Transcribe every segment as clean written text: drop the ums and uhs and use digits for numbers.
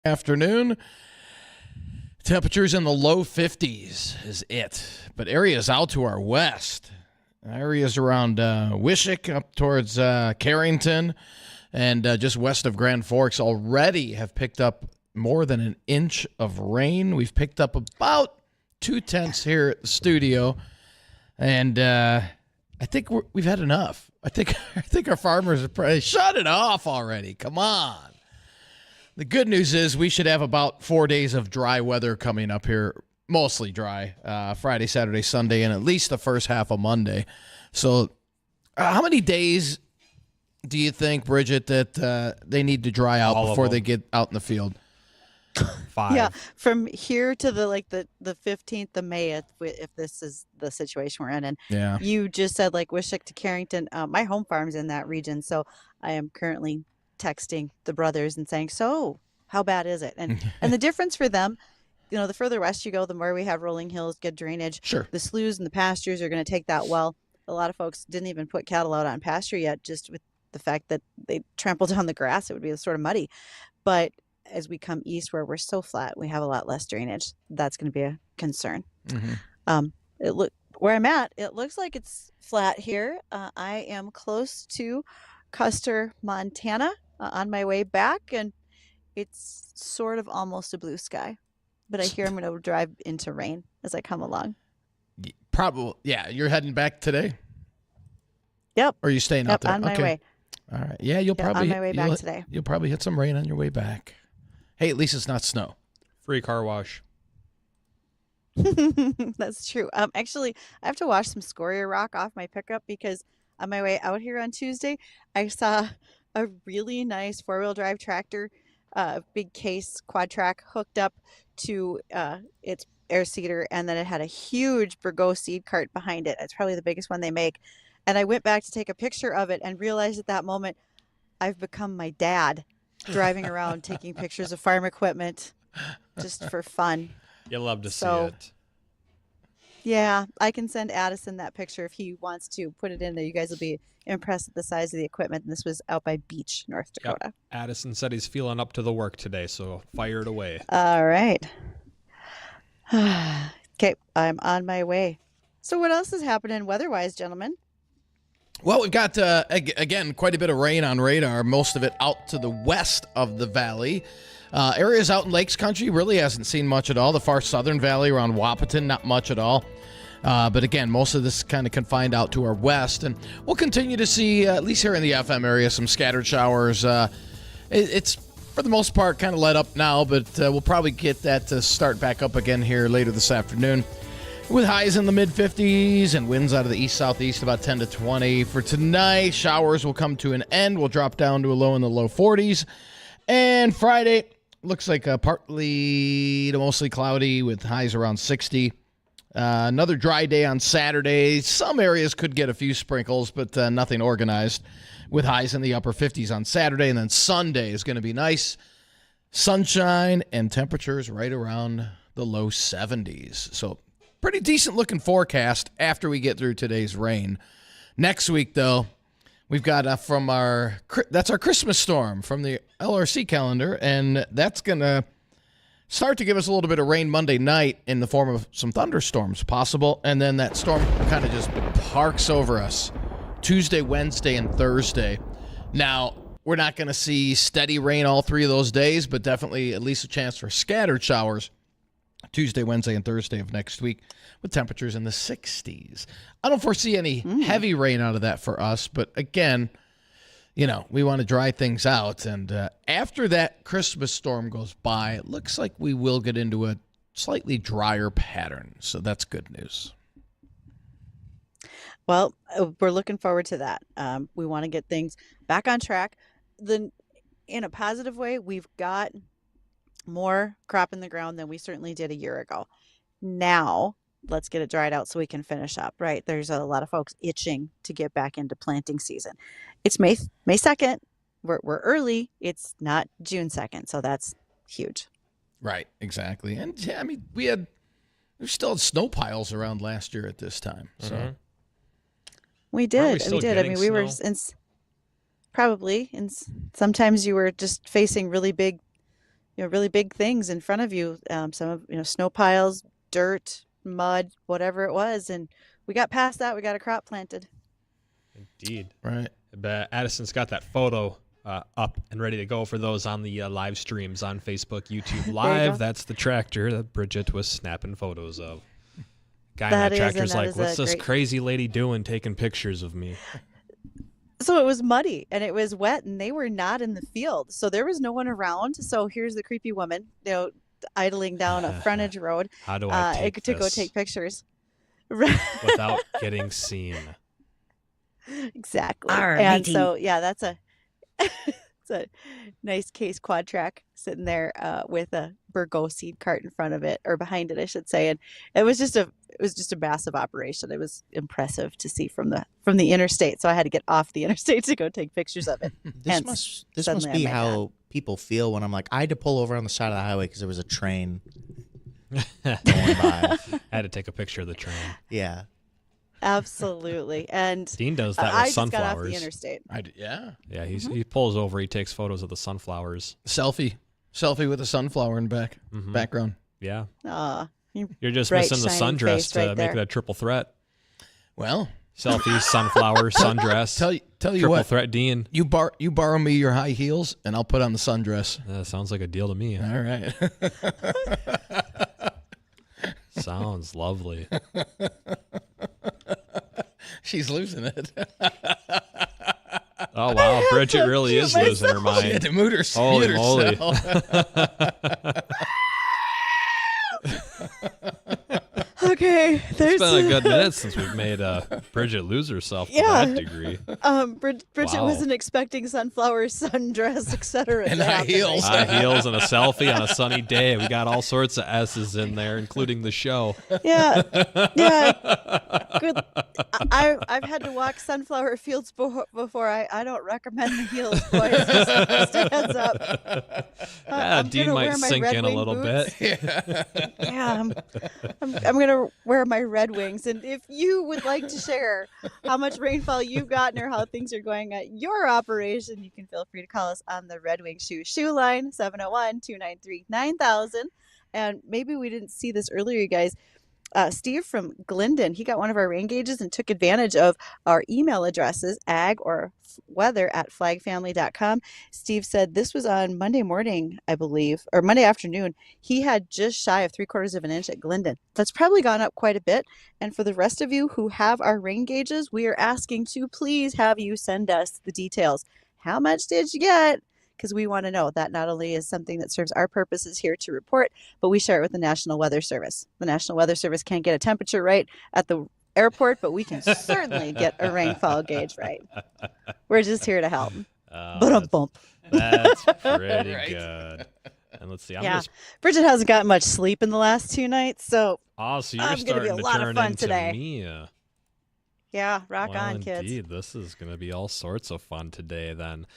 Afternoon. Temperatures in the low 50s is it. But areas out to our west, areas around Wysocki up towards Carrington and just west of Grand Forks already have picked up more than an inch of rain. We've picked up about 2/10 here at the studio. And I think we've had enough. I think our farmers are probably shut it off already. Come on. The good news is we should have about 4 days of dry weather coming up here, mostly dry, Friday, Saturday, Sunday, and at least the first half of Monday. So how many days do you think, Bridgette, that they need to dry out before they get out in the field? 5. Yeah, from here to the 15th of May, if this is the situation we're in. And Yeah. you just said like Wysocki to Carrington. My home farm's in that region, so I am currently texting the brothers and saying, so how bad is it? And the difference for them, the further west you go, the more we have rolling hills, good drainage. Sure. The sloughs and the pastures are going to take that well. A lot of folks didn't even put cattle out on pasture yet, just with the fact that they trampled down the grass. It would be sort of muddy. But as we come east where we're so flat, we have a lot less drainage. That's going to be a concern. Mm-hmm. Where I'm at, it looks like it's flat here. I am close to Custer, Montana, on my way back, and it's sort of almost a blue sky. But I hear I'm going to drive into rain as I come along. Probably, yeah. You're heading back today? Yep. Or are you staying out there? On my way. All right. Yeah, you'll probably on my way back today. You'll probably hit some rain on your way back. Hey, at least it's not snow. Free car wash. That's true. Actually, I have to wash some scoria rock off my pickup because on my way out here on Tuesday, I saw a really nice four-wheel drive tractor, big case quad track hooked up to its air seeder, and then it had a huge Burgo seed cart behind it. It's probably the biggest one they make. And I went back to take a picture of it and realized at that moment I've become my dad, driving around taking pictures of farm equipment just for fun. You'll love to see it. Yeah, I can send Addison that picture if he wants to put it in there. You guys will be impressed at the size of the equipment. And this was out by Beach, North Dakota. Yep. Addison said he's feeling up to the work today, so fire it away. All right. Okay, I'm on my way. So what else is happening weather-wise, gentlemen? Well, we've got, again, quite a bit of rain on radar, most of it out to the west of the valley. Areas out in Lakes Country really hasn't seen much at all. The far southern valley around Wahpeton, not much at all. But again, most of this kind of confined out to our west. And we'll continue to see, at least here in the FM area, some scattered showers. It's, for the most part, kind of let up now, but we'll probably get that to start back up again here later this afternoon. With highs in the mid-50s and winds out of the east-southeast about 10 to 20. For tonight, showers will come to an end. We'll drop down to a low in the low 40s. And Friday looks like partly to mostly cloudy with highs around 60. Another dry day on Saturday. Some areas could get a few sprinkles, but nothing organized, with highs in the upper 50s on Saturday. And then Sunday is going to be nice sunshine and temperatures right around the low 70s. So pretty decent looking forecast after we get through today's rain. Next week, though, we've got that's our Christmas storm from the LRC calendar, and that's going to start to give us a little bit of rain Monday night in the form of some thunderstorms possible, and then that storm kind of just parks over us Tuesday, Wednesday, and Thursday. Now, we're not going to see steady rain all 3 of those days, but definitely at least a chance for scattered showers Tuesday, Wednesday, and Thursday of next week with temperatures in the 60s. I don't foresee any heavy rain out of that for us, but again, we want to dry things out. And after that Christmas storm goes by, it looks like we will get into a slightly drier pattern. So that's good news. Well, we're looking forward to that. We want to get things back on track. In a positive way, we've got more crop in the ground than we certainly did a year ago. Now, let's get it dried out so we can finish up, right? There's a lot of folks itching to get back into planting season. It's May 2nd. We're early. It's not June 2nd, so that's huge. Right, exactly. And yeah, I mean, we still had snow piles around last year at this time. So we did. I mean, we were probably, and sometimes you were just facing really big really big things in front of you. Some of, snow piles, dirt, mud, whatever it was. And we got past that. We got a crop planted. Indeed. Right. But Addison's got that photo up and ready to go for those on the live streams on Facebook, YouTube Live. That's the tractor that Bridgette was snapping photos of. Guy in that tractor's like, what's this crazy lady doing taking pictures of me? So it was muddy and it was wet and they were not in the field. So there was no one around. So here's the creepy woman, idling down a frontage road. How do I take to this go take pictures without getting seen? Exactly. And so, that's it's a nice case quad track sitting there with a Burgo seed cart in front of it, or behind it, I should say. And it was just a massive operation. It was impressive to see from the interstate. So I had to get off the interstate to go take pictures of it. This must be how people feel when I'm like, I had to pull over on the side of the highway because there was a train going by. I had to take a picture of the train. Yeah. Absolutely. And Dean does that with I sunflowers. just got off the interstate. Yeah. Yeah, he pulls over, he takes photos of the sunflowers. Selfie with a sunflower in background. Yeah. You're just missing the sundress to make it a triple threat. Well, selfie, sunflower, sundress. Tell you triple what, threat, Dean. You borrow me your high heels, and I'll put on the sundress. Sounds like a deal to me. All right. Sounds lovely. She's losing it. Oh wow, Bridgette really is losing her mind. She had to mute herself. Holy moly. Okay, it's been a good minute since we've made Bridgette lose herself to that degree. Bridgette wasn't expecting sunflowers, sundress, etc. And high heels. High heels and a selfie on a sunny day. We got all sorts of S's in there, including the show. Yeah. Good. I've had to walk sunflower fields before. I don't recommend the heels, boys. Just a heads up. Dean might sink in a little boots. bit. Yeah, I'm gonna wear my Red Wings, and if you would like to share how much rainfall you've gotten or how things are going at your operation, you can feel free to call us on the Red Wing Shoe line 701-293-9000. And maybe we didn't see this earlier, you guys. Steve from Glendon, he got one of our rain gauges and took advantage of our email addresses, ag.or.weather@flagfamily.com. Steve said this was on Monday morning, I believe, or Monday afternoon. He had just shy of 3/4 of an inch at Glendon. That's probably gone up quite a bit. And for the rest of you who have our rain gauges, we are asking to please have you send us the details. How much did you get? Because we want to know. That not only is something that serves our purposes here to report, but we share it with the National Weather Service. The National Weather Service can't get a temperature right at the airport, but we can certainly get a rainfall gauge right. We're just here to help. That's pretty good. And let's see. Bridgette hasn't gotten much sleep in the last 2 nights, so you're starting to be a lot turn of fun into today. me. Yeah, rock on, kids. Indeed, this is going to be all sorts of fun today then.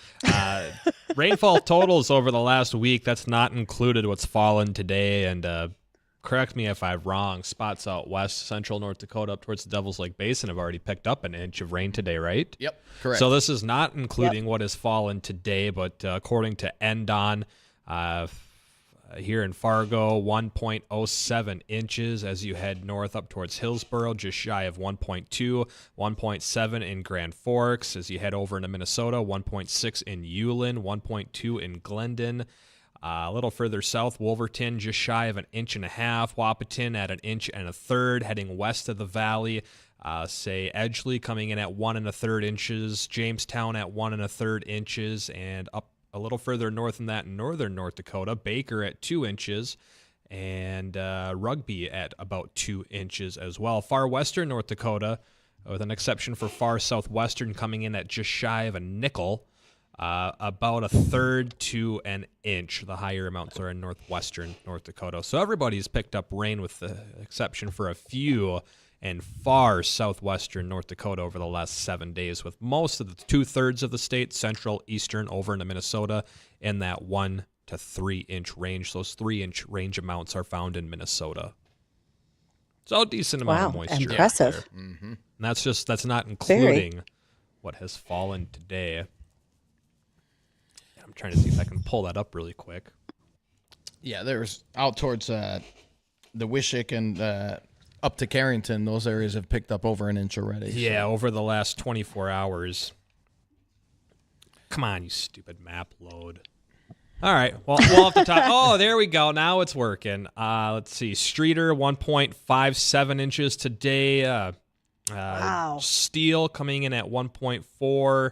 Rainfall totals over the last week, that's not included what's fallen today. And correct me if I'm wrong, spots out west, central North Dakota up towards the Devil's Lake Basin have already picked up an inch of rain today, right? Yep, correct. So this is not including what has fallen today, but according to NDON, here in Fargo, 1.07 inches as you head north up towards Hillsboro, just shy of 1.2, 1.7 in Grand Forks. As you head over into Minnesota, 1.6 in Ulen, 1.2 in Glendon. A little further south, Wolverton, just shy of 1.5 inches. Wahpeton at 1 1/3 inches, heading west of the valley. Say Edgeley coming in at 1 1/3 inches, Jamestown at 1 1/3 inches, and up a little further north than that in northern North Dakota, Baker at 2 inches, and Rugby at about 2 inches as well. Far western North Dakota, with an exception for far southwestern, coming in at just shy of 1 nickel, about 1/3 to 1 inch. The higher amounts are in northwestern North Dakota. So everybody's picked up rain with the exception for a few in far southwestern North Dakota over the last 7 days, with most of the 2/3 of the state, central, eastern, over into Minnesota, in that 1 to 3 inch range. Those 3-inch range amounts are found in Minnesota. So a decent amount of moisture. Impressive. And that's not including what has fallen today. I'm trying to see if I can pull that up really quick. Yeah, there's out towards the Wysocki and up to Carrington. Those areas have picked up over an inch already. Yeah, over the last 24 hours. Come on, you stupid map load. All right, well, we'll have to talk. Oh, there we go. Now it's working. Let's see. Streeter, 1.57 inches today. Wow. Steele coming in at 1.4,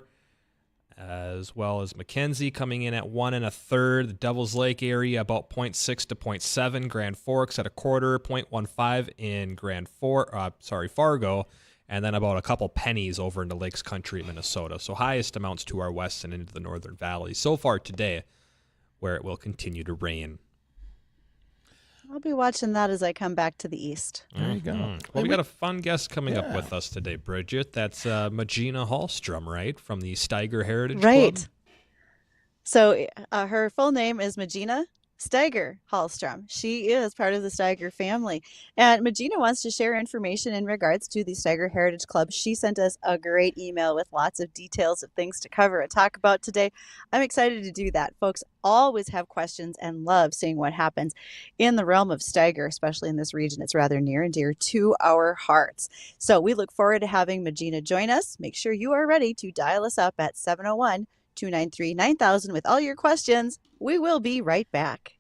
as well as Mackenzie coming in at 1 1/3. The Devil's Lake area about 0.6 to 0.7. Grand Forks at 1/4, 0.15 in Fargo, and then about a couple pennies over into Lakes Country, Minnesota. So highest amounts to our west and into the Northern Valley so far today, where it will continue to rain. I'll be watching that as I come back to the east. There you go. Well, we got a fun guest coming up with us today, Bridgette. That's MaJeana Hallstrom, right? From the Steiger Heritage Club? So her full name is MaJeana Steiger Hallstrom. She is part of the Steiger family. And MaJeana wants to share information in regards to the Steiger Heritage Club. She sent us a great email with lots of details of things to cover and talk about today. I'm excited to do that. Folks always have questions and love seeing what happens in the realm of Steiger, especially in this region. It's rather near and dear to our hearts. So we look forward to having MaJeana join us. Make sure you are ready to dial us up at 701-293-9000 with all your questions. We will be right back.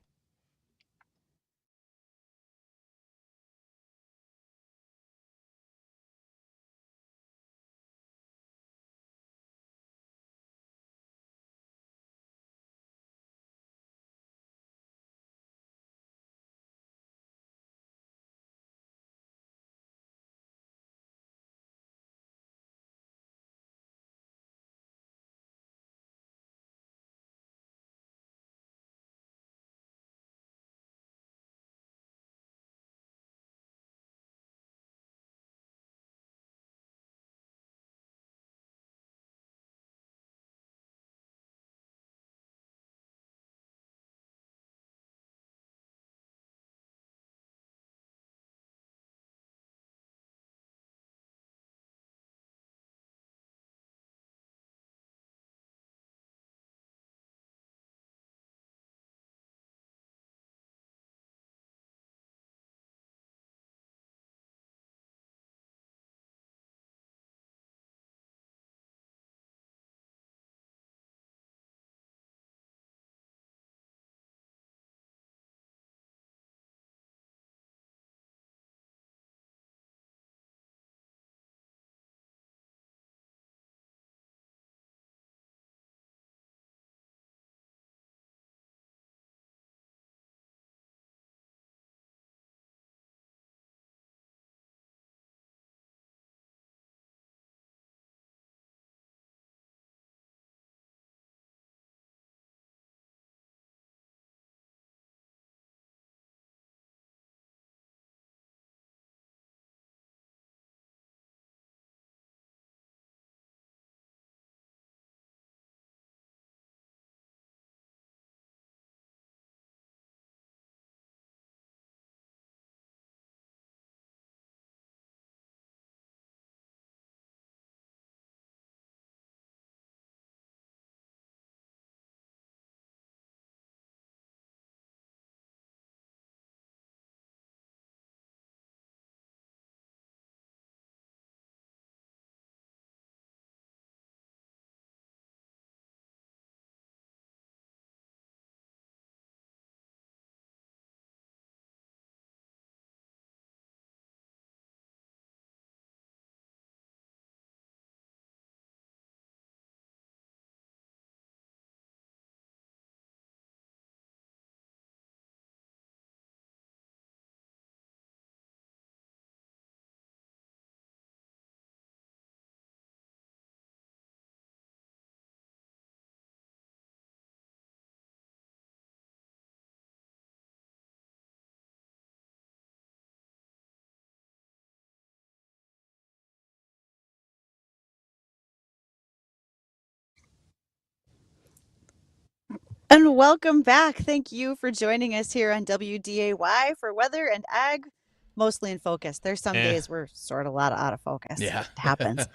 And welcome back. Thank you for joining us here on WDAY for Weather and Ag, mostly in focus. There's some days we're sort of out of focus. Yeah. It happens.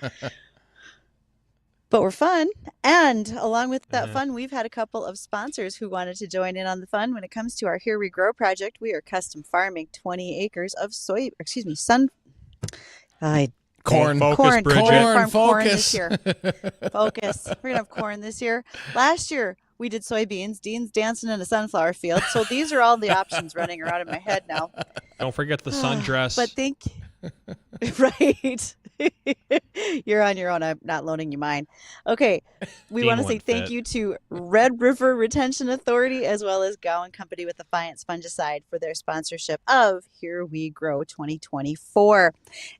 but we're fun. And along with that fun, we've had a couple of sponsors who wanted to join in on the fun. When it comes to our Here We Grow project, we are custom farming 20 acres of Corn. Focus, Bridgette. We're gonna farm corn Focus. this year. Focus. We're gonna have corn this year. Last year we did soybeans. Dean's dancing in a sunflower field. So these are all the options running around in my head now. Don't forget the sundress. But right. You're on your own. I'm not loaning you mine. Okay. We Dean want to say wouldn't thank fit. you to Red River Retention Authority as well as Gowan Company with Defiance Fungicide for their sponsorship of Here We Grow 2024.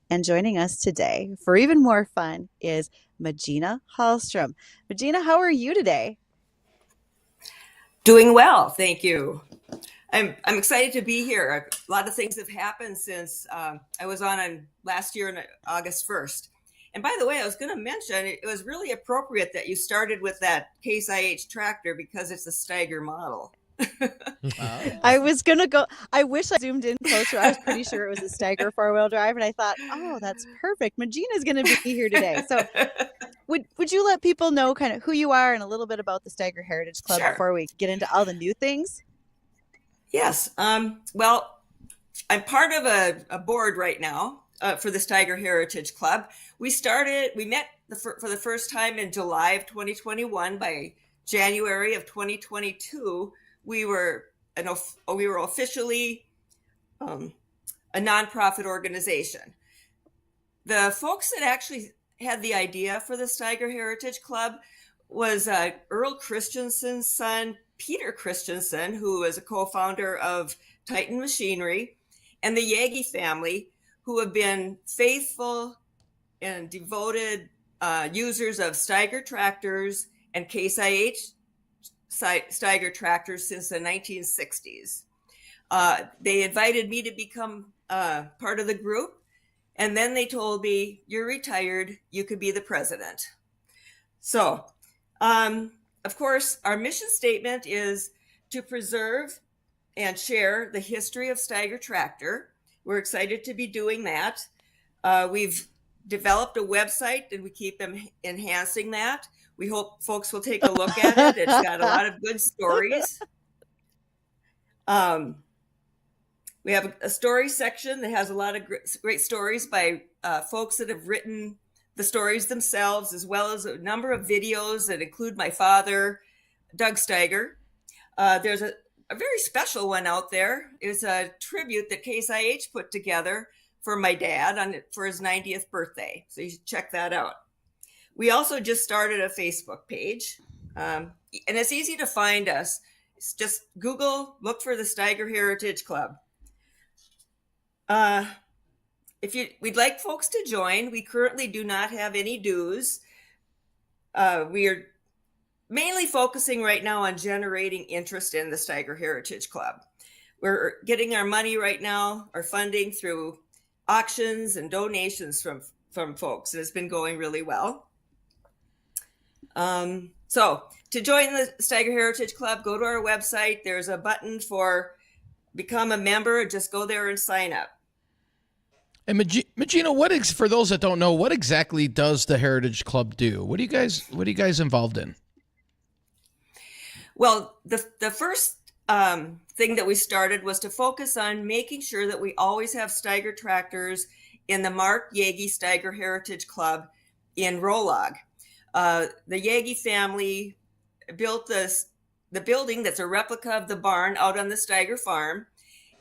And joining us today for even more fun is MaJeana Hallstrom. MaJeana, how are you today? Doing well, thank you. I'm excited to be here. A lot of things have happened since I was on last year on August 1st. And by the way, I was going to mention it was really appropriate that you started with that Case IH tractor because it's a Steiger model. I was going to go. I wish I zoomed in closer. I was pretty sure it was a Steiger four-wheel drive. And I thought, oh, that's perfect. MaJeana's going to be here today. So would you let people know kind of who you are and a little bit about the Steiger Heritage Club Sure. before we get into all the new things? Yes. Well, I'm part of a board right now for the Steiger Heritage Club. We met for the first time in July of 2021. By January of 2022, we were officially a nonprofit organization. The folks that actually had the idea for the Steiger Heritage Club was Earl Christensen's son, Peter Christensen, who is a co-founder of Titan Machinery, and the Yagi family, who have been faithful and devoted users of Steiger tractors and Case IH Steiger tractors since the 1960s. They invited me to become part of the group, and then they told me, "You're retired, you could be the president." So, of course, our mission statement is to preserve and share the history of Steiger tractor. We're excited to be doing that. We've developed a website and we keep enhancing that. We hope folks will take a look at it. It's got a lot of good stories. We have a story section that has a lot of great stories by folks that have written the stories themselves, as well as a number of videos that include my father, Doug Steiger. There's a very special one out there. It's a tribute that Case IH put together for my dad for his 90th birthday. So you should check that out. We also just started a Facebook page, and it's easy to find us. It's just Google, look for the Steiger Heritage Club. We'd like folks to join. We currently do not have any dues. We are mainly focusing right now on generating interest in the Steiger Heritage Club. We're getting our money right now, our funding through auctions and donations from folks. And it's been going really well. So to join the Steiger Heritage Club, go to our website. There's a button for become a member. Just go there and sign up. And MaJeana, for those that don't know, what exactly does the Heritage Club do? What are you guys involved in? Well, the first thing that we started was to focus on making sure that we always have Steiger tractors in the Mark Yagi Steiger Heritage Club in Rolog. The Yagi family built the building that's a replica of the barn out on the Steiger farm,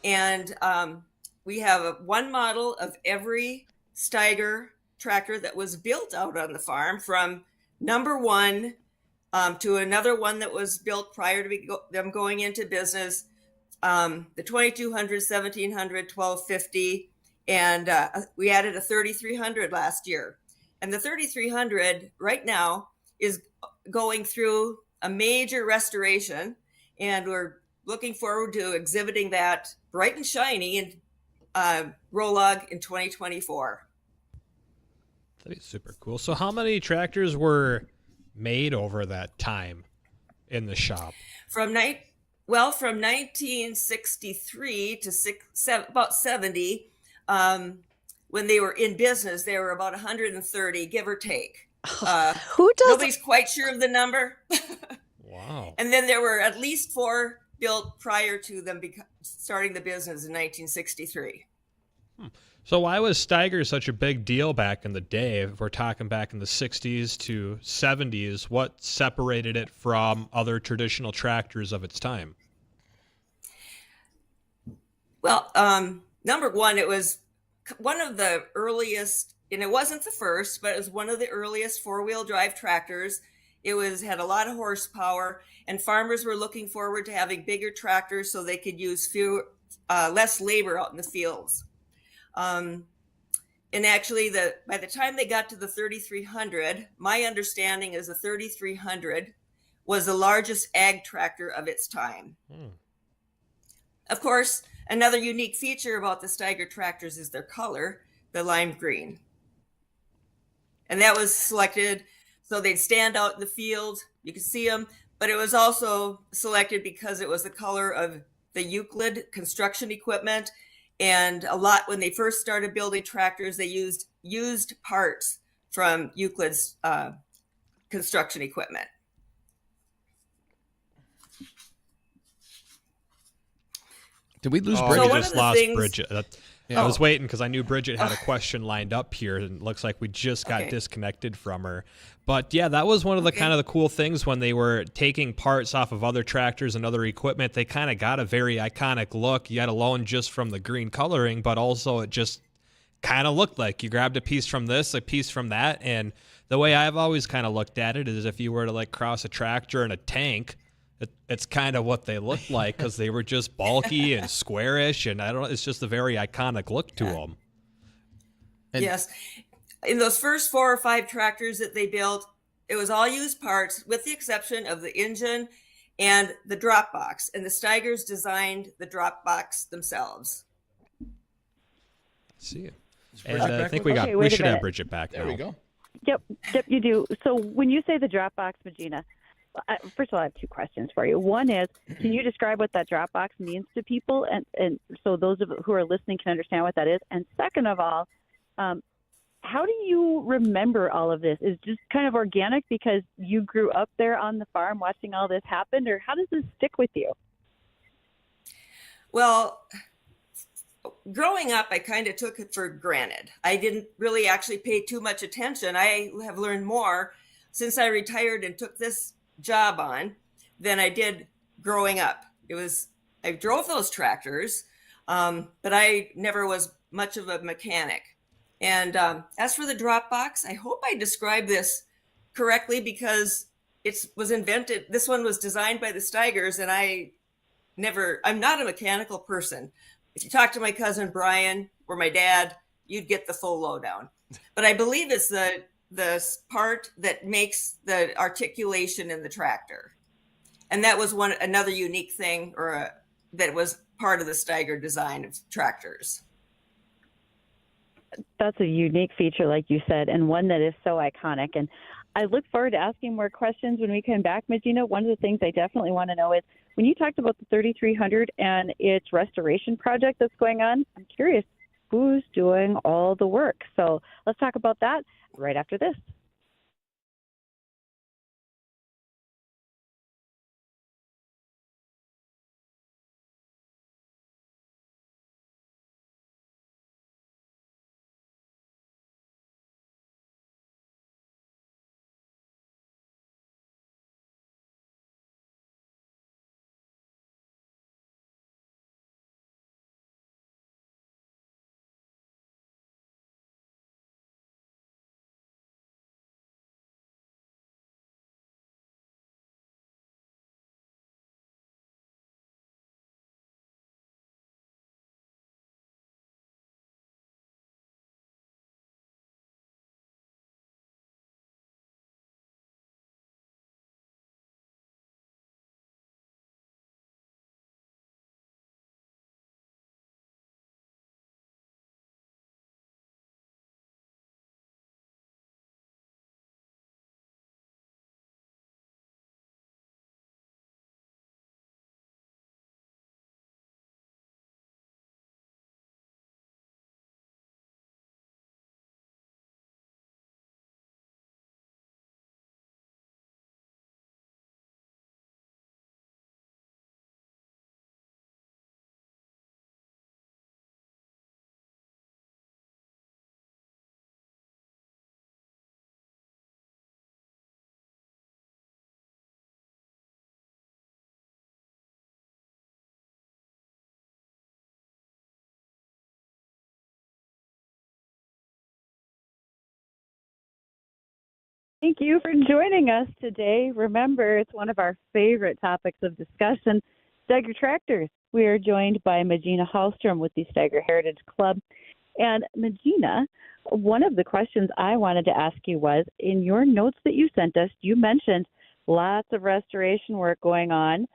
and we have one model of every Steiger tractor that was built out on the farm, from number one to another one that was built prior to them going into business, the 2200, 1700, 1250, and we added a 3300 last year. And the 3300 right now is going through a major restoration, and we're looking forward to exhibiting that bright and shiny in Rolog in 2024. That is super cool. So how many tractors were made over that time in the shop? From 1963 to about 70, when they were in business, there were about 130, give or take. Who does? Nobody's quite sure of the number. Wow. And then there were at least 4 built prior to them starting the business in 1963. So why was Steiger such a big deal back in the day? If we're talking back in the 60s to 70s, what separated it from other traditional tractors of its time? Well, number one, it was one of the earliest, and it wasn't the first, but it was one of the earliest 4-wheel drive tractors. It had a lot of horsepower, and farmers were looking forward to having bigger tractors so they could use less labor out in the fields. And actually, by the time they got to the 3300, my understanding is the 3300 was the largest ag tractor of its time. Of course, another unique feature about the Steiger tractors is their color, the lime green. And that was selected so they'd stand out in the field. You could see them, but it was also selected because it was the color of the Euclid construction equipment. And when they first started building tractors, they used parts from Euclid's construction equipment. Did we lose Oh, Bridgette? we just lost Bridgette. Yeah. I was waiting because I knew Bridgette had a question lined up here, and it looks like we just got disconnected from her. But yeah, that was one of the kind of the cool things when they were taking parts off of other tractors and other equipment. They kind of got a very iconic look, yet alone just from the green coloring, but also it just kind of looked like you grabbed a piece from this, a piece from that. And the way I've always kind of looked at it is if you were to like cross a tractor and a tank, it's kind of what they looked like because they were just bulky and squarish, and it's just a very iconic look to them. Yes. In those first 4 or 5 tractors that they built, it was all used parts with the exception of the engine and the drop box. And the Steigers designed the drop box themselves. Let's see. And I think we should have Bridgette back now. There we go. Yep, you do. So when you say the drop box, MaJeana, first of all, I have 2 questions for you. One is, can you describe what that drop box means to people, and so those who are listening can understand what that is? And second of all, how do you remember all of this? Is it just kind of organic because you grew up there on the farm watching all this happen, or how does this stick with you? Well, growing up, I kind of took it for granted. I didn't really actually pay too much attention. I have learned more since I retired and took this job on than I did growing up. I drove those tractors, but I never was much of a mechanic. And as for the drop box, I hope I described this correctly because this one was designed by the Steigers, and I'm not a mechanical person. If you talk to my cousin Brian or my dad, you'd get the full lowdown. But I believe it's the part that makes the articulation in the tractor. And that was another unique thing that was part of the Steiger design of tractors. That's a unique feature, like you said, and one that is so iconic. And I look forward to asking more questions when we come back, MaJeana. One of the things I definitely want to know is, when you talked about the 3300 and its restoration project that's going on, I'm curious, who's doing all the work? So let's talk about that right after this. Thank you for joining us today. Remember, it's one of our favorite topics of discussion, Steiger tractors. We are joined by MaJeana Hallstrom with the Steiger Heritage Club. And MaJeana, one of the questions I wanted to ask you was, in your notes that you sent us, you mentioned lots of restoration work going on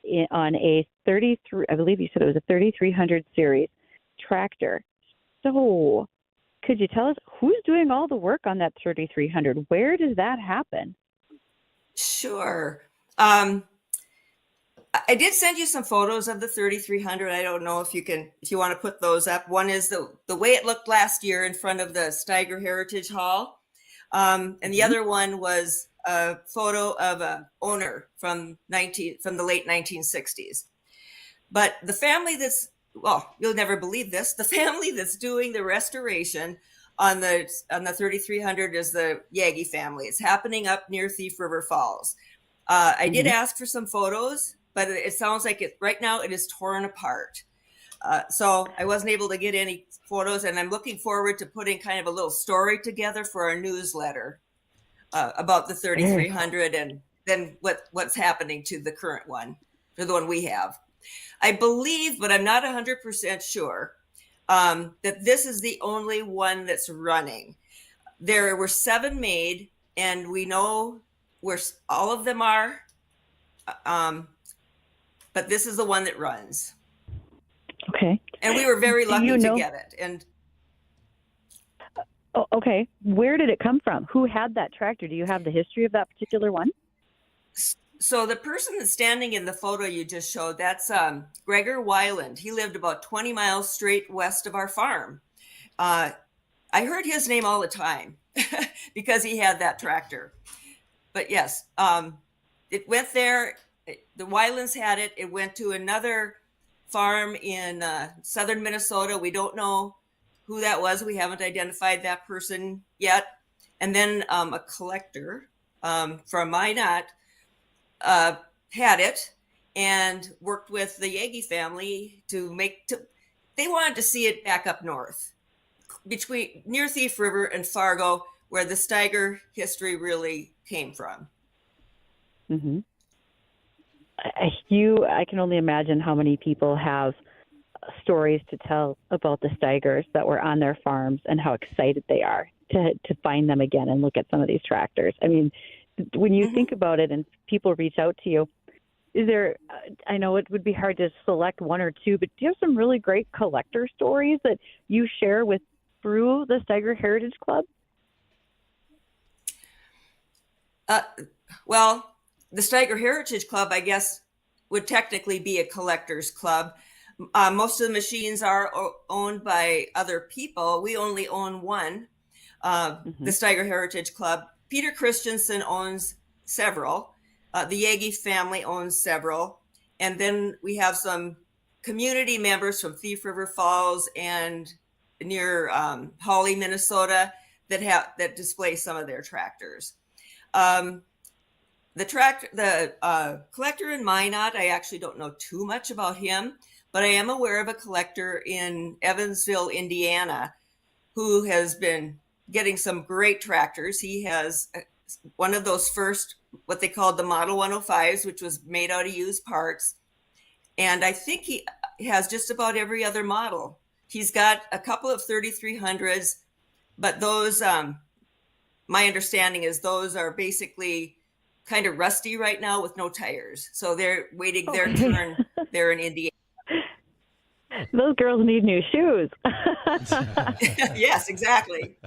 a 33, I believe you said it was a 3300 series tractor. So could you tell us who's doing all the work on that 3300? Where does that happen? Sure. I did send you some photos of the 3300. I don't know if you want to put those up. One is the way it looked last year in front of the Steiger Heritage Hall. And the other one was a photo of an owner from the late 1960s. But the family you'll never believe this, the family that's doing the restoration on the 3300 is the Yagi family. It's happening up near Thief River Falls. I did ask for some photos, but it sounds like right now it is torn apart. So I wasn't able to get any photos, and I'm looking forward to putting kind of a little story together for our newsletter about the 3300 and then what's happening to the current one, or the one we have. I believe, but I'm not 100% sure, that this is the only one that's running. There were 7 made, and we know where all of them are, but this is the one that runs. Okay. And we were very lucky to get it. And okay. Where did it come from? Who had that tractor? Do you have the history of that particular one? So the person that's standing in the photo you just showed, that's Gregor Weiland. He lived about 20 miles straight west of our farm. I heard his name all the time because he had that tractor. But yes, it went there. The Weilands had it. It went to another farm in southern Minnesota. We don't know who that was. We haven't identified that person yet. And then a collector from Minot had it and worked with the Yagi family they wanted to see it back up north near Thief River and Fargo, where the Steiger history really came from. Mm-hmm. I can only imagine how many people have stories to tell about the Steigers that were on their farms and how excited they are to find them again and look at some of these tractors. I mean, when you think about it and people reach out to you, is there, I know it would be hard to select one or two, but do you have some really great collector stories that you share through the Steiger Heritage Club? Well, the Steiger Heritage Club, I guess, would technically be a collector's club. Most of the machines are owned by other people. We only own one, the Steiger Heritage Club. Peter Christensen owns several. The Yagi family owns several. And then we have some community members from Thief River Falls and near Hawley, Minnesota, that display some of their tractors. The collector in Minot, I actually don't know too much about him, but I am aware of a collector in Evansville, Indiana, who has been getting some great tractors. He has one of those first, what they called the Model 105s, which was made out of used parts. And I think he has just about every other model. He's got a couple of 3300s, but those, my understanding is those are basically kind of rusty right now with no tires. So they're waiting their turn there in Indiana. Those girls need new shoes. Yes, exactly.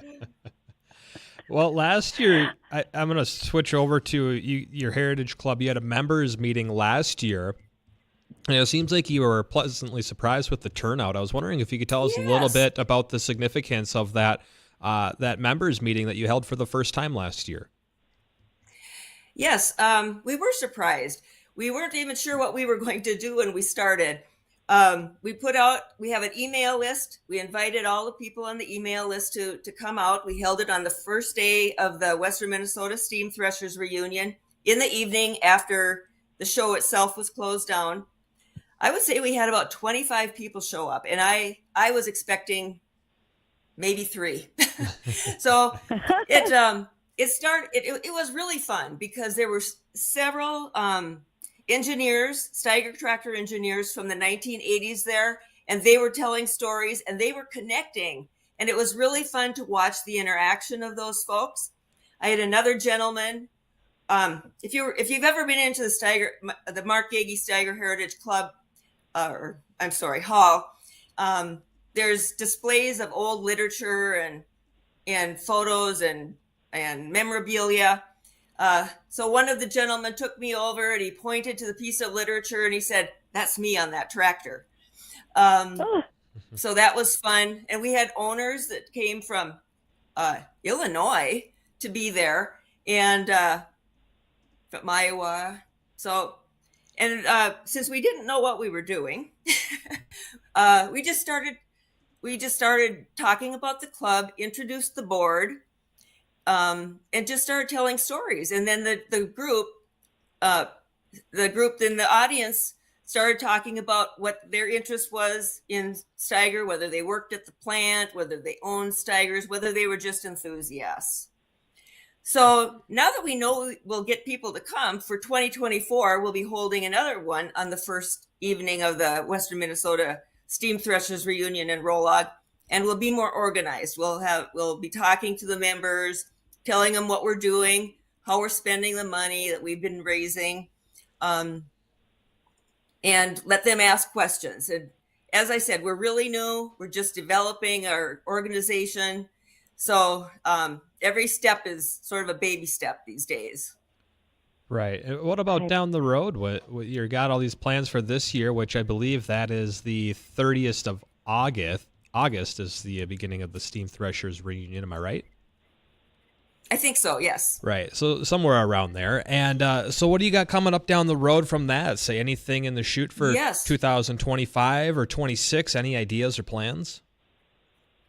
Well, last year, I'm going to switch over to your Heritage Club. You had a members meeting last year, and it seems like you were pleasantly surprised with the turnout. I was wondering if you could tell us a little bit about the significance of that members meeting that you held for the first time last year. Yes, we were surprised. We weren't even sure what we were going to do when we started. We have an email list. We invited all the people on the email list to come out. We held it on the first day of the Western Minnesota Steam Threshers reunion in the evening after the show itself was closed down. I would say we had about 25 people show up, and I was expecting maybe 3. So It was really fun because there were several engineers, Steiger tractor engineers from the 1980s there, and they were telling stories and they were connecting. And it was really fun to watch the interaction of those folks. I had another gentleman. If you've ever been into the Mark Gagey Steiger Heritage Club, Hall, there's displays of old literature and photos and memorabilia. So one of the gentlemen took me over and he pointed to the piece of literature and he said, "That's me on that tractor." So that was fun. And we had owners that came from Illinois to be there, and from Iowa. So, and since we didn't know what we were doing, we just started talking about the club, introduced the board, and just started telling stories. And then the group in the audience started talking about what their interest was in Steiger, whether they worked at the plant, whether they owned Steigers, whether they were just enthusiasts. So now that we know we'll get people to come, for 2024, we'll be holding another one on the first evening of the Western Minnesota Steam Threshers Reunion in Rolog, and we'll be more organized. We'll be talking to the members, telling them what we're doing, how we're spending the money that we've been raising, and let them ask questions. And as I said, we're really new. We're just developing our organization. So every step is sort of a baby step these days. Right. And what about down the road? What you got all these plans for this year, which I believe that is the 30th of August. August is the beginning of the Steam Threshers Reunion. Am I right? I think so, yes. Right. So somewhere around there. And so what do you got coming up down the road from that? Say anything in the shoot for 2025 or 26? Any ideas or plans?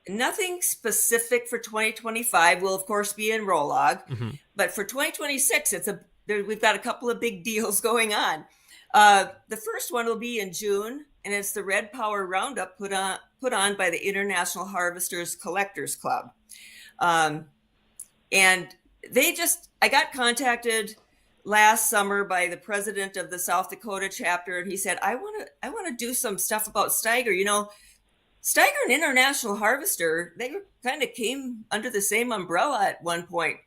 Nothing specific for 2025. We'll, of course, be in Rolog. Mm-hmm. But for 2026, we've got a couple of big deals going on. The first one will be in June, and it's the Red Power Roundup put on by the International Harvesters Collectors Club. And I got contacted last summer by the president of the South Dakota chapter, and he said, I want to do some stuff about Steiger. You know, Steiger and International Harvester, they kind of came under the same umbrella at one point.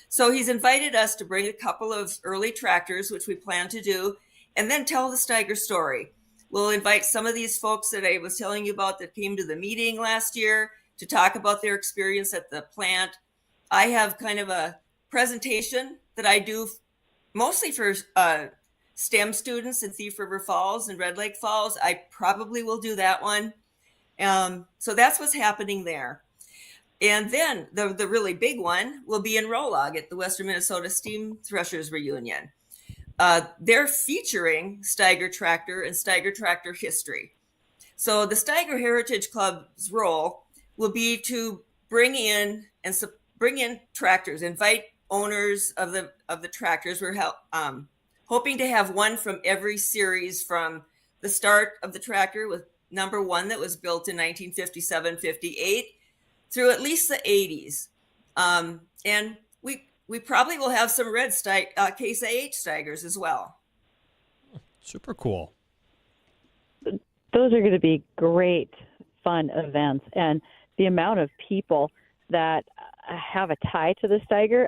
So he's invited us to bring a couple of early tractors, which we plan to do, and then tell the Steiger story. We'll invite some of these folks that I was telling you about that came to the meeting last year to talk about their experience at the plant. I have kind of a presentation that I do mostly for STEM students in Thief River Falls and Red Lake Falls. I probably will do that one. So that's what's happening there. And then the really big one will be in Rolog at the Western Minnesota Steam Threshers Reunion. They're featuring Steiger Tractor and Steiger Tractor history. So the Steiger Heritage Club's role will be to bring in tractors, invite owners of the tractors. We're hoping to have one from every series from the start of the tractor with number one that was built in 1957-58 through at least the 80s. And we probably will have some red Case AH Steigers as well. Super cool. Those are going to be great, fun events. And the amount of people that have a tie to the Steiger,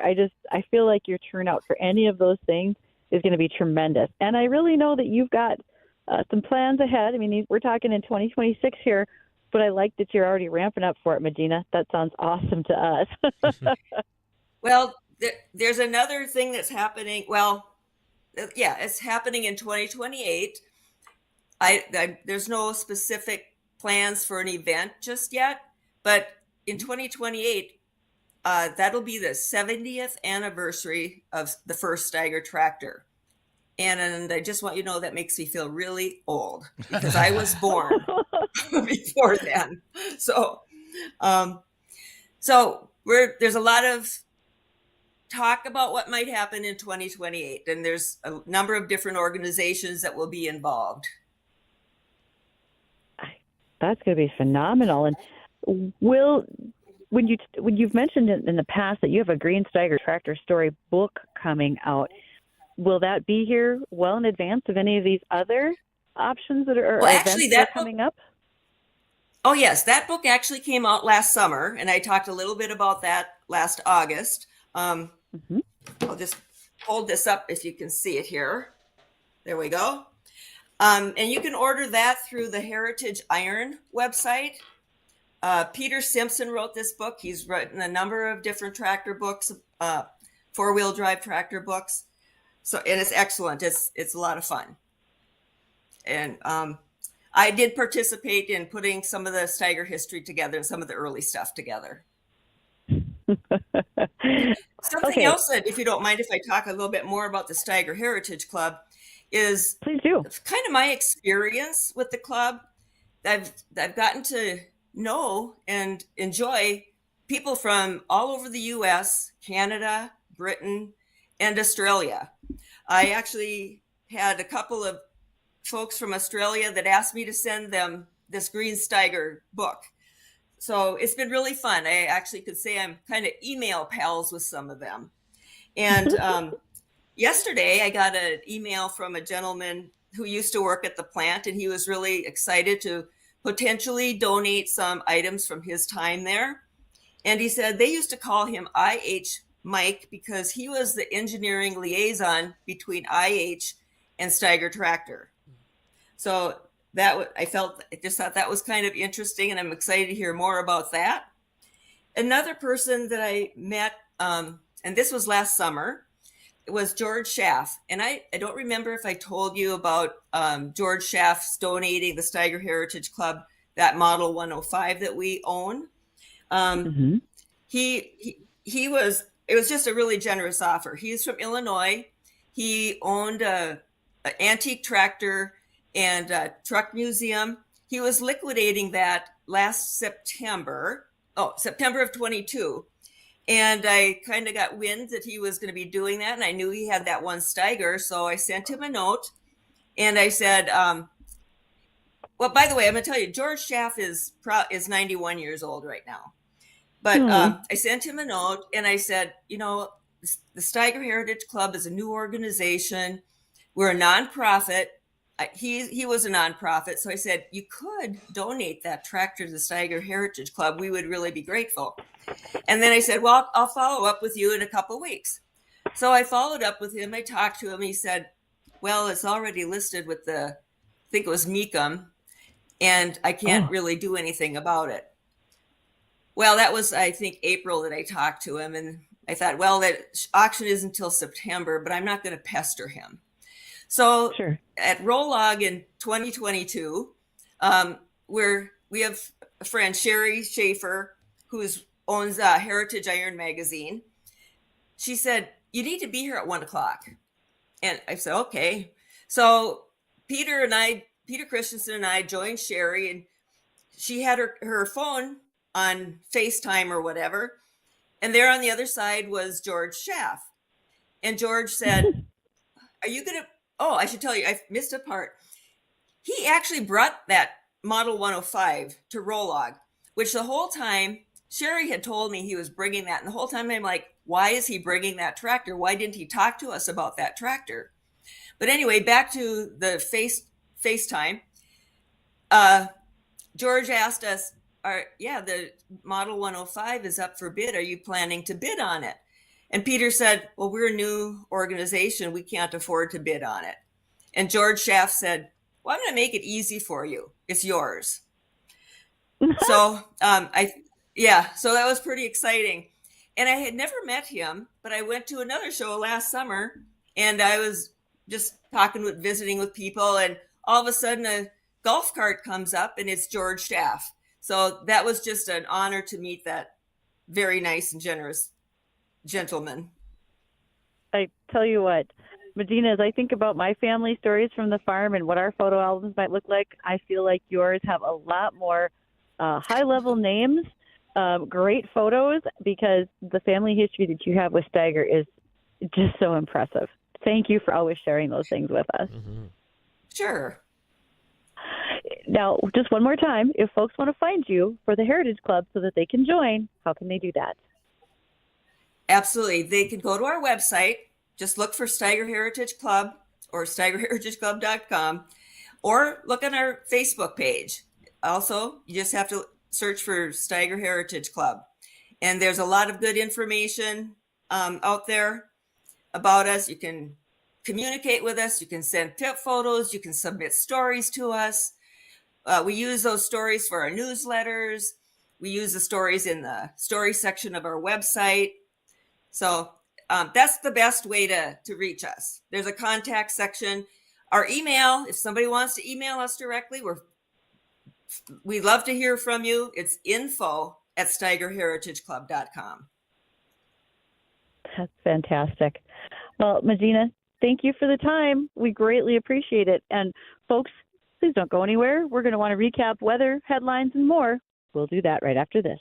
I feel like your turnout for any of those things is going to be tremendous. And I really know that you've got some plans ahead. I mean, we're talking in 2026 here, but I like that you're already ramping up for it, MaJeana. That sounds awesome to us. Well, there's another thing that's happening. Well, yeah, it's happening in 2028. There's no specific plans for an event just yet, but in 2028, that'll be the 70th anniversary of the first Steiger tractor. And I just want you to know that makes me feel really old because I was born before then. So there's a lot of talk about what might happen in 2028, and there's a number of different organizations that will be involved. That's going to be phenomenal. And will when you've mentioned in the past that you have a Green Steiger tractor story book coming out, will that be here well in advance of any of these other options that are actually, events that are coming up? Oh, yes. That book actually came out last summer, and I talked a little bit about that last August. I'll just hold this up if you can see it here. There we go. And you can order that through the Heritage Iron website. Peter Simpson wrote this book. He's written a number of different tractor books, four-wheel drive tractor books. And it's excellent. It's a lot of fun. And I did participate in putting some of the Steiger history together and some of the early stuff together. Something else that, if you don't mind, if I talk a little bit more about the Steiger Heritage Club, is please do. Kind of my experience with the club. I've gotten to know and enjoy people from all over the U.S., Canada, Britain, and Australia. I actually had a couple of folks from Australia that asked me to send them this Green Steiger book. So it's been really fun. I actually could say I'm kind of email pals with some of them. And yesterday I got an email from a gentleman who used to work at the plant, and he was really excited to potentially donate some items from his time there. And he said they used to call him IH Mike because he was the engineering liaison between IH and Steiger Tractor. So I just thought that was kind of interesting, and I'm excited to hear more about that. Another person that I met, and this was last summer, was George Schaff. And I don't remember if I told you about George Schaff's donating the Steiger Heritage Club that Model 105 that we own. It was just a really generous offer. He's from Illinois. He owned an antique tractor and a truck museum. He was liquidating that last September of 22. And I kind of got wind that he was going to be doing that. And I knew he had that one Steiger. So I sent him a note and I said, well, by the way, I'm going to tell you, George Schaff is 91 years old right now. But I sent him a note and I said, you know, the Steiger Heritage Club is a new organization. We're a nonprofit. He was a nonprofit. So I said, you could donate that tractor to the Steiger Heritage Club. We would really be grateful. And then I said, well, I'll follow up with you in a couple of weeks. So I followed up with him. I talked to him. He said, well, it's already listed with I think it was Mecum, and I can't really do anything about it. Well, that was, I think, April that I talked to him. And I thought, well, that auction isn't until September, but I'm not going to pester him. So at Rolog in 2022, we have a friend, Sherry Schaefer, who owns Heritage Iron Magazine. She said, you need to be here at 1:00. And I said, okay. So Peter Christensen and I joined Sherry, and she had her phone on FaceTime or whatever. And there on the other side was George Schaff. And George said, are you going to, I should tell you, I missed a part. He actually brought that Model 105 to Rolog, which the whole time Sherry had told me he was bringing that. And the whole time I'm like, why is he bringing that tractor? Why didn't he talk to us about that tractor? But anyway, back to the FaceTime. George asked us, the Model 105 is up for bid. Are you planning to bid on it? And Peter said, well, we're a new organization. We can't afford to bid on it. And George Schaff said, well, I'm going to make it easy for you. It's yours. So so that was pretty exciting. And I had never met him, but I went to another show last summer and I was just visiting with people. And all of a sudden a golf cart comes up and it's George Schaff. So that was just an honor to meet that very nice and generous gentleman. I tell you what, MaJeana, as I think about my family stories from the farm and what our photo albums might look like, I feel like yours have a lot more high-level names, great photos, because the family history that you have with Steiger is just so impressive. Thank you for always sharing those things with us. Mm-hmm. Sure. Now, just one more time, if folks want to find you for the Heritage Club so that they can join, how can they do that? Absolutely. They can go to our website. Just look for Steiger Heritage Club or steigerheritageclub.com, or look on our Facebook page. Also, you just have to search for Steiger Heritage Club. And there's a lot of good information out there about us. You can communicate with us. You can send tip photos. You can submit stories to us. We use those stories for our newsletters. We use the stories in the story section of our website. So that's the best way to reach us. There's a contact section. Our email, if somebody wants to email us directly, we'd love to hear from you. It's info@steigerheritageclub.com. That's fantastic. Well, MaJeana, thank you for the time. We greatly appreciate it. And folks, please don't go anywhere. We're going to want to recap weather, headlines, and more. We'll do that right after this.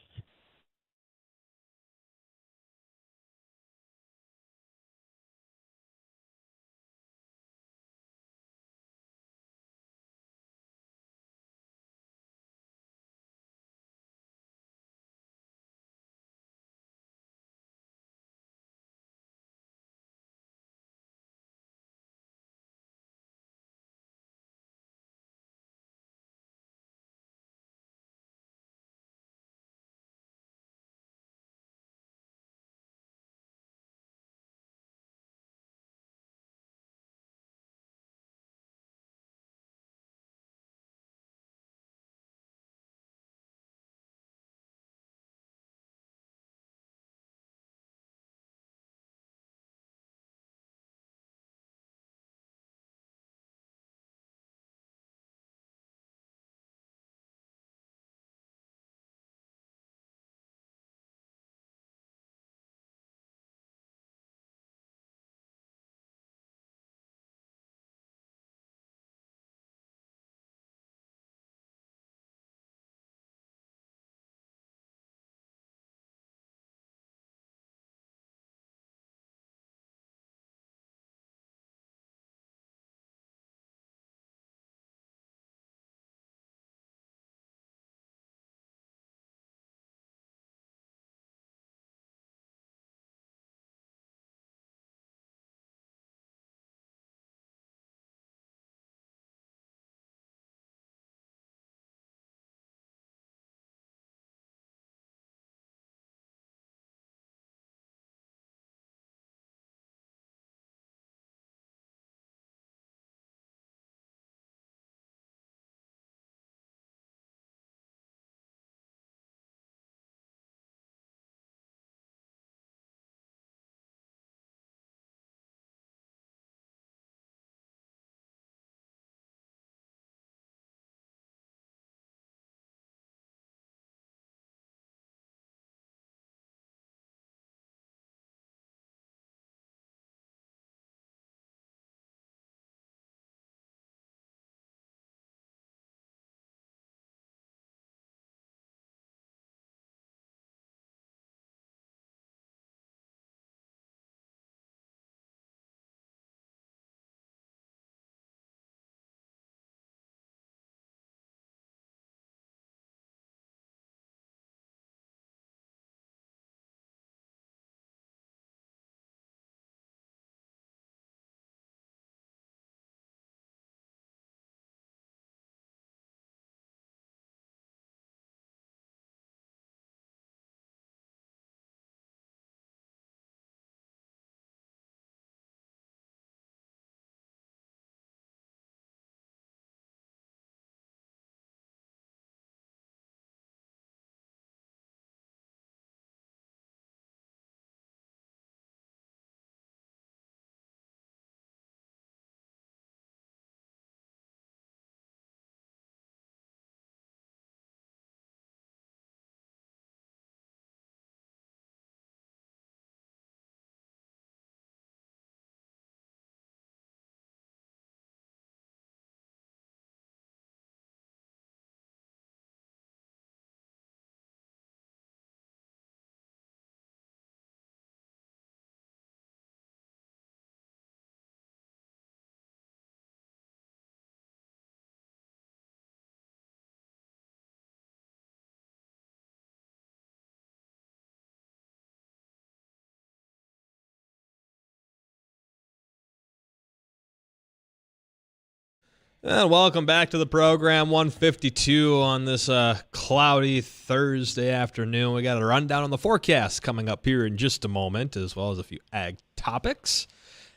And welcome back to the program, 152 on this cloudy Thursday afternoon. We got a rundown on the forecast coming up here in just a moment, as well as a few ag topics.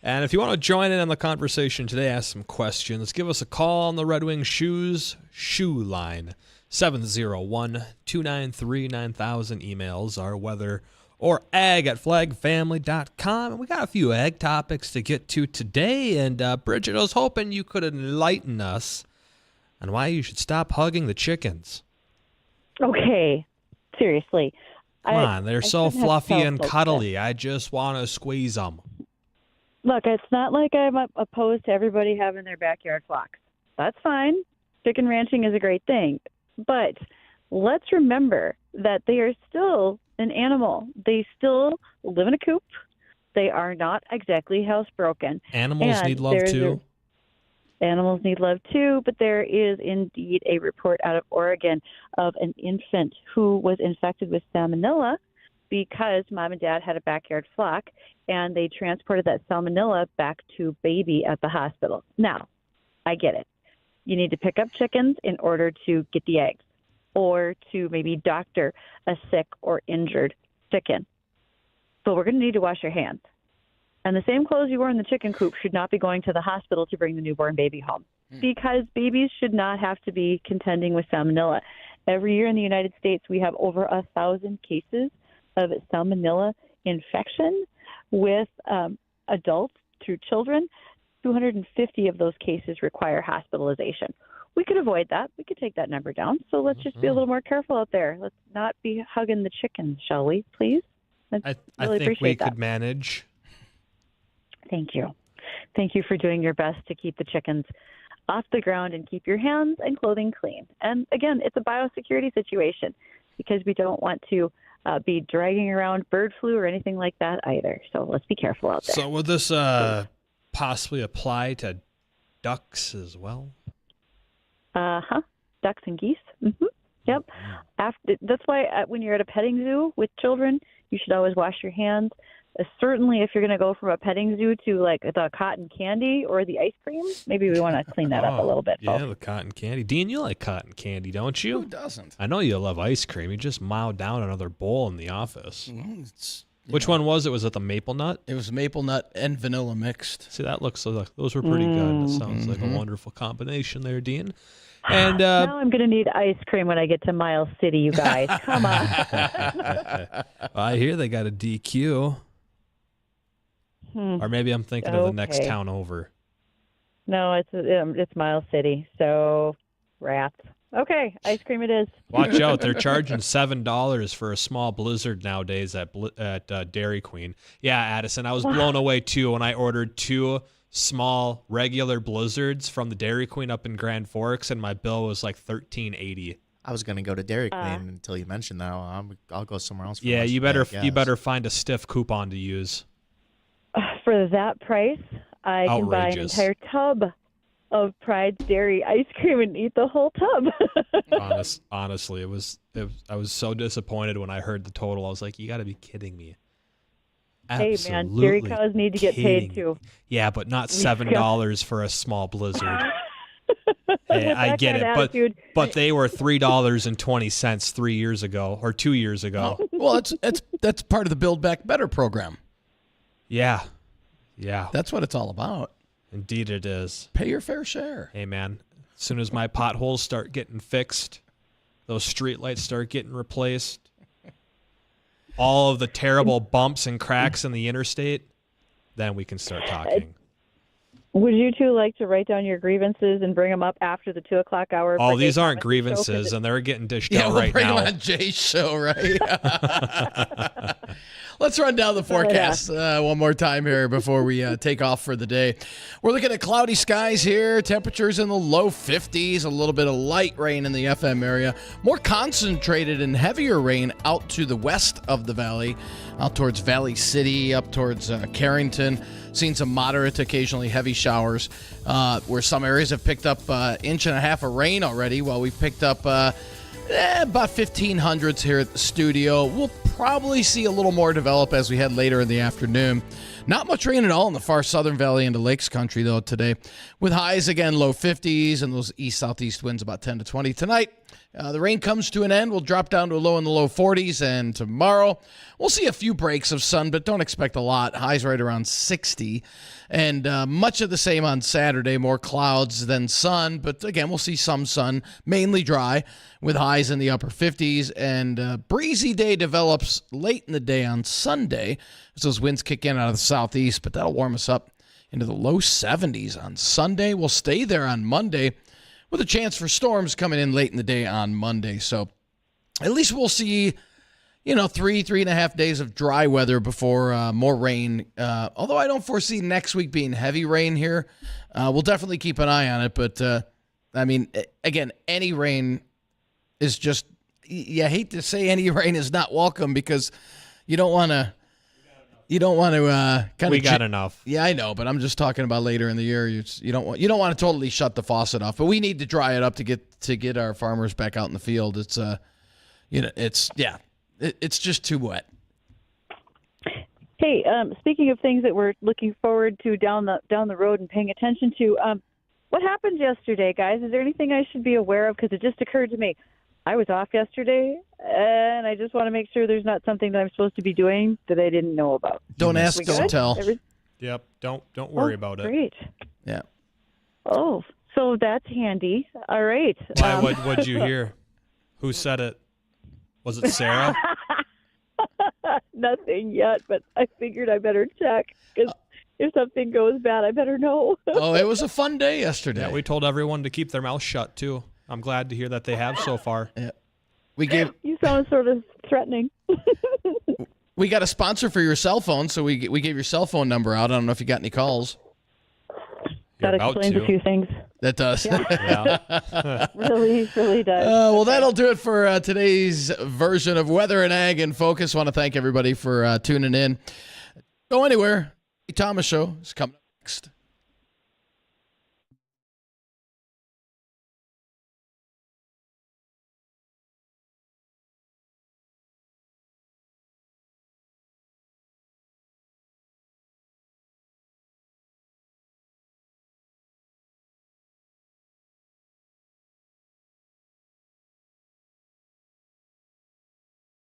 And if you want to join in on the conversation today, ask some questions, give us a call on the Red Wing Shoes Shoe Line, 701-293-9000. Emails are weather or ag@flagfamily.com. And we got a few ag topics to get to today. And Bridgette, I was hoping you could enlighten us on why you should stop hugging the chickens. Okay, seriously. Come on, they're so shouldn't have fluffy to tell and folks cuddly. that. I just want to squeeze them. Look, it's not like I'm opposed to everybody having their backyard flocks. That's fine. Chicken ranching is a great thing. But let's remember that they are still an animal. They still live in a coop. They are not exactly housebroken. Animals need love too. Animals need love too, but there is indeed a report out of Oregon of an infant who was infected with salmonella because mom and dad had a backyard flock, and they transported that salmonella back to baby at the hospital. Now, I get it. You need to pick up chickens in order to get the eggs, or to maybe doctor a sick or injured chicken. But we're going to need to wash your hands. And the same clothes you wore in the chicken coop should not be going to the hospital to bring the newborn baby home, because babies should not have to be contending with salmonella. Every year in the United States, we have over 1,000 cases of salmonella infection with adults through children. 250 of those cases require hospitalization. We could avoid that. We could take that number down. So let's just be a little more careful out there. Let's not be hugging the chickens, shall we, please? I really think we appreciate that. could manage. Thank you. Thank you for doing your best to keep the chickens off the ground and keep your hands and clothing clean. And again, it's a biosecurity situation, because we don't want to be dragging around bird flu or anything like that either. So let's be careful out there. So would this possibly apply to ducks as well? Ducks and geese. Mm-hmm. Yep. That's why when you're at a petting zoo with children, you should always wash your hands. Certainly, if you're going to go from a petting zoo to like the cotton candy or the ice cream, maybe we want to clean that up a little bit. Yeah, folks. the cotton candy. Dean, you like cotton candy, don't you? Who doesn't? I know you love ice cream. You just mowed down another bowl in the office. Well, Which one was it? Was it the maple nut? It was maple nut and vanilla mixed. See, that looks like those were pretty good. That sounds like a wonderful combination there, Dean. And Now I'm going to need ice cream when I get to Miles City, you guys. Come on. I hear they got a DQ. Or maybe I'm thinking of the next Okay. town over. No, it's Miles City. So, rats. Okay, ice cream it is. Watch out. They're charging $7 for a small blizzard nowadays at Dairy Queen. Yeah, Addison, I was blown away, too, when I ordered 2 small regular blizzards from the Dairy Queen up in Grand Forks, and my bill was like $13.80. I was going to go to Dairy Queen until you mentioned that. I'll go somewhere else. Yeah, you better find a stiff coupon to use. For that price, I can buy an Outrageous. entire tub of Pride's Dairy ice cream and eat the whole tub. Honestly, I was so disappointed when I heard the total. I was like, you got to be kidding me. Hey, Absolutely man, dairy cows need to get paid, kidding too. me. Yeah, but not $7 for a small blizzard. Hey, With I that get kind it, of attitude. but they were $3.20 3 years ago or 2 years ago. Well, that's part of the Build Back Better program. Yeah. That's what it's all about. Indeed it is. Pay your fair share. Hey, man, as soon as my potholes start getting fixed, those street lights start getting replaced, all of the terrible bumps and cracks in the interstate, then we can start talking. Would you two like to write down your grievances and bring them up after the 2 o'clock hour? Oh, for these Jay aren't Thomas's show? 'Cause grievances, and they're getting dished Yeah, out we'll right bring now. him on Jay's show, right? Let's run down the forecast one more time here before we take off for the day. We're looking at cloudy skies here, temperatures in the low 50s, a little bit of light rain in the FM area, more concentrated and heavier rain out to the west of the valley, out towards Valley City, up towards Carrington. Seen some moderate, occasionally heavy showers, where some areas have picked up 1.5 inches of rain already, while we've picked up about 1,500s here at the studio. We'll probably see a little more develop as we head later in the afternoon. Not much rain at all in the far southern valley into lakes country, though, today. With highs, again, low 50s and those east-southeast winds about 10 to 20. Tonight, the rain comes to an end. We'll drop down to a low in the low 40s. And tomorrow, we'll see a few breaks of sun, but don't expect a lot. Highs right around 60. And much of the same on Saturday. More clouds than sun. But again, we'll see some sun, mainly dry, with highs in the upper 50s. And breezy day develops late in the day on Sunday as those winds kick in out of the southeast. But that'll warm us up into the low 70s on Sunday. We'll stay there on Monday, with a chance for storms coming in late in the day on Monday. So at least we'll see, 3.5 days of dry weather before more rain. Although I don't foresee next week being heavy rain here. We'll definitely keep an eye on it. But, again, any rain is just, you hate to say any rain is not welcome because you don't want to. You don't want to kind of. We got enough. Yeah, I know, but I'm just talking about later in the year. You don't want to totally shut the faucet off, but we need to dry it up to get our farmers back out in the field. It's it's just too wet. Hey, speaking of things that we're looking forward to down the road and paying attention to, what happened yesterday, guys? Is there anything I should be aware of? Because it just occurred to me. I was off yesterday, and I just want to make sure there's not something that I'm supposed to be doing that I didn't know about. Don't ask, don't tell. Yep, don't worry about it. Great. Yeah. Oh, so that's handy. All right. Why? What'd you hear? Who said it? Was it Sarah? Nothing yet, but I figured I better check because if something goes bad, I better know. Oh, it was a fun day yesterday. Yeah, we told everyone to keep their mouth shut too. I'm glad to hear that they have so far. Yeah. You sound sort of threatening. We got a sponsor for your cell phone, so we gave your cell phone number out. I don't know if you got any calls. That explains a few things. That does. Yeah. Really, really does. Well, that'll do it for today's version of Weather and Ag in Focus. Want to thank everybody for tuning in. Go anywhere. The Thomas Show is coming up next.